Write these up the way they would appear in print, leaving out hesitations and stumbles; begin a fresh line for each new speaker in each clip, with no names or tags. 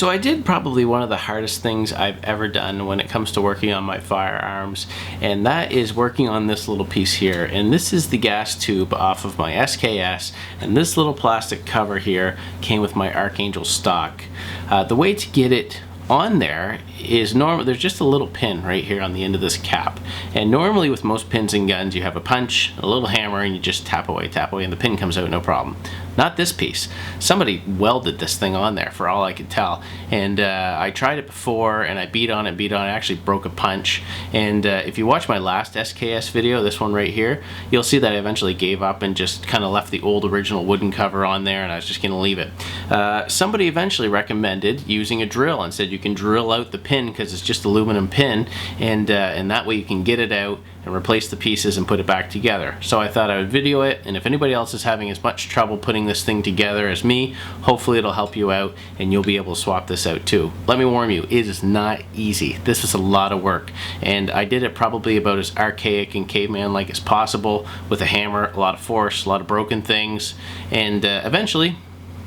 So I did probably one of the hardest things I've ever done when it comes to working on my firearms, and that is working on this little piece here. And this is the gas tube off of my SKS, and this little plastic cover here came with my Archangel stock. The way to get it on there is normal. There's just a little pin right here on the end of this cap, and normally with most pins and guns you have a punch, a little hammer, and you just tap away, and the pin comes out, no problem. Not this piece. Somebody welded this thing on there for all I could tell, and I tried it before and I beat on it, I actually broke a punch. And if you watch my last SKS video, this one right here, you'll see that I eventually gave up and just kind of left the old original wooden cover on there, and I was just gonna leave it. Somebody eventually recommended using a drill and said you can drill out the pin because it's just aluminum pin, and that way you can get it out and replace the pieces and put it back together. So I thought I would video it, and if anybody else is having as much trouble putting this thing together as me, hopefully it'll help you out and you'll be able to swap this out too. Let me warn you, it is not easy. This is a lot of work, and I did it probably about as archaic and caveman-like as possible with a hammer, a lot of force, a lot of broken things, and eventually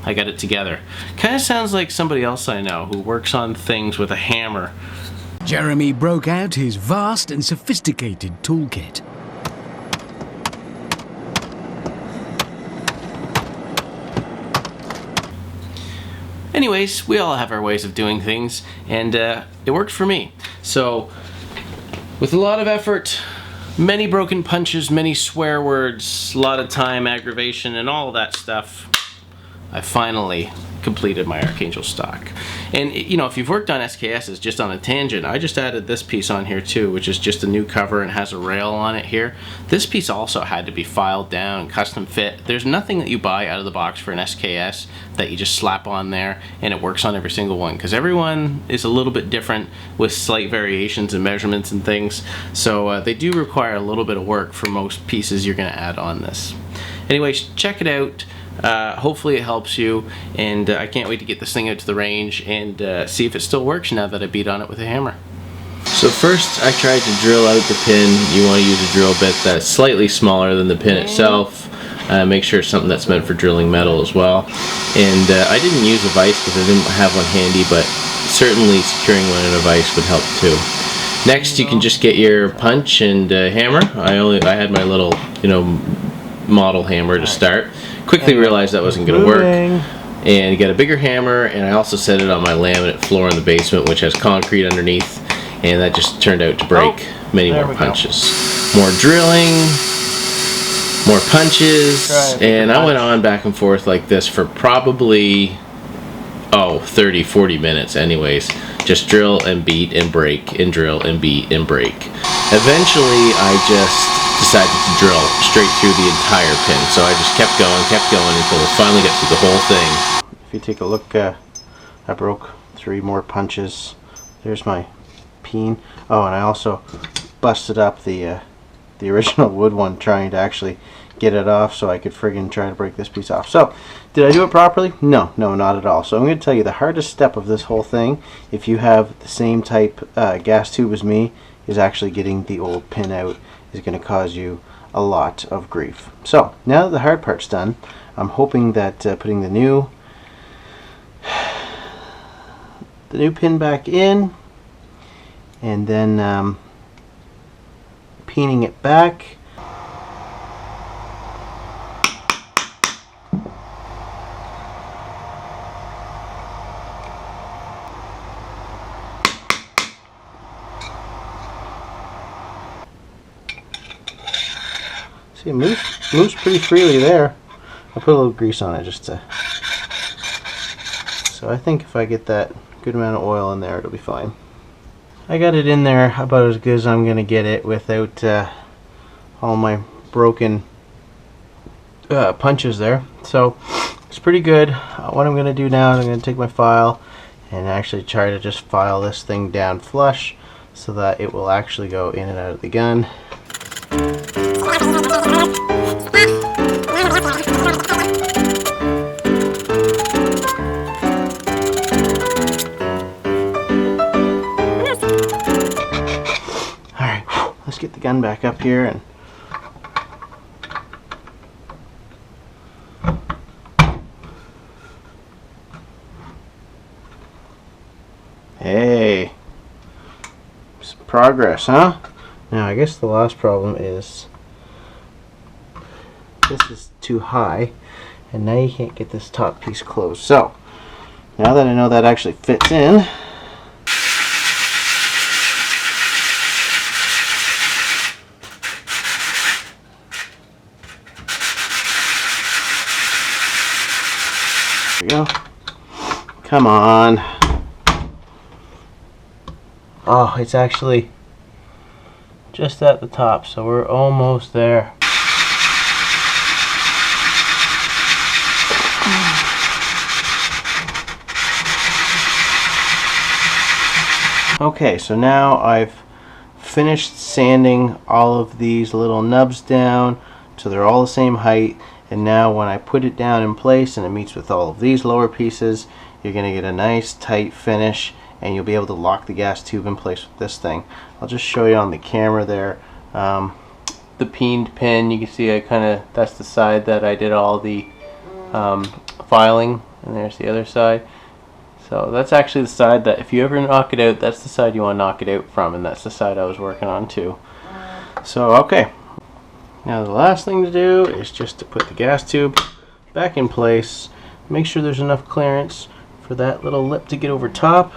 I got it together. Kind of sounds like somebody else I know who works on things with a hammer.
Jeremy broke out his vast and sophisticated toolkit.
Anyways, we all have our ways of doing things, and it worked for me. So, with a lot of effort, many broken punches, many swear words, a lot of time, aggravation, and all of that stuff, I finally completed my Archangel stock. And you know, if you've worked on SKSs, just on a tangent, I just added this piece on here too, which is just a new cover and has a rail on it here. This piece also had to be filed down and custom fit. There's nothing that you buy out of the box for an SKS that you just slap on there and it works on every single one, because everyone is a little bit different with slight variations in measurements and things. So they do require a little bit of work for most pieces you're going to add on this. Anyways, check it out. Hopefully it helps you, and I can't wait to get this thing out to the range and see if it still works now that I beat on it with a hammer. So first I tried to drill out the pin. You want to use a drill bit that's slightly smaller than the pin itself. Make sure it's something that's meant for drilling metal as well. And I didn't use a vise because I didn't have one handy, but certainly securing one in a vise would help too. Next you can just get your punch and hammer. I had my little, you know, model hammer to start. Quickly realized that wasn't going to work, and get a bigger hammer, and I also set it on my laminate floor in the basement, which has concrete underneath, and that just turned out to break many more punches. More drilling, more punches, and I went on back and forth like this for probably 30-40 minutes anyways. Just drill and beat and break and drill and beat and break. Eventually I just decided to drill straight through the entire pin, so I just kept going until I finally got through the whole thing. If you take a look, I broke 3 more punches. There's my peen. Oh, and I also busted up the original wood one trying to actually get it off so I could friggin' try to break this piece off. So, did I do it properly? No, not at all. So I'm going to tell you the hardest step of this whole thing, if you have the same type gas tube as me, is actually getting the old pin out. Is going to cause you a lot of grief. So now that the hard part's done, I'm hoping that putting the new pin back in, and then peening it back. See, it moves pretty freely there. I put a little grease on it just to... So I think if I get that good amount of oil in there, it'll be fine. I got it in there about as good as I'm going to get it without all my broken punches there. So it's pretty good. What I'm going to do now is I'm going to take my file and actually try to just file this thing down flush so that it will actually go in and out of the gun. Alright, let's get the gun back up here and Hey, some progress, huh? Now I guess the last problem is this is too high, and now you can't get this top piece closed. So now that I know that actually fits in, there we go. Come on. Oh, it's actually just at the top, so we're almost there. Okay, so now I've finished sanding all of these little nubs down so they're all the same height, and now when I put it down in place and it meets with all of these lower pieces, you're going to get a nice tight finish, and you'll be able to lock the gas tube in place with this thing. I'll just show you on the camera there. The peened pin, you can see that's the side that I did all the filing, and there's the other side. So that's actually the side that if you ever knock it out, that's the side you want to knock it out from, and that's the side I was working on too. So okay, now the last thing to do is just to put the gas tube back in place. Make sure there's enough clearance for that little lip to get over top.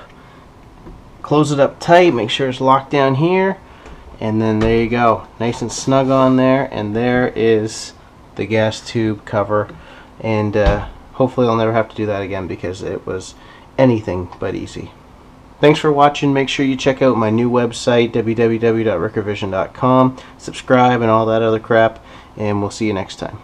Close it up tight, make sure it's locked down here, and then there you go, nice and snug on there, and there is the gas tube cover. And hopefully I'll never have to do that again, because it was anything but easy. Thanks for watching. Make sure you check out my new website, www.rickervision.com. Subscribe and all that other crap, and we'll see you next time.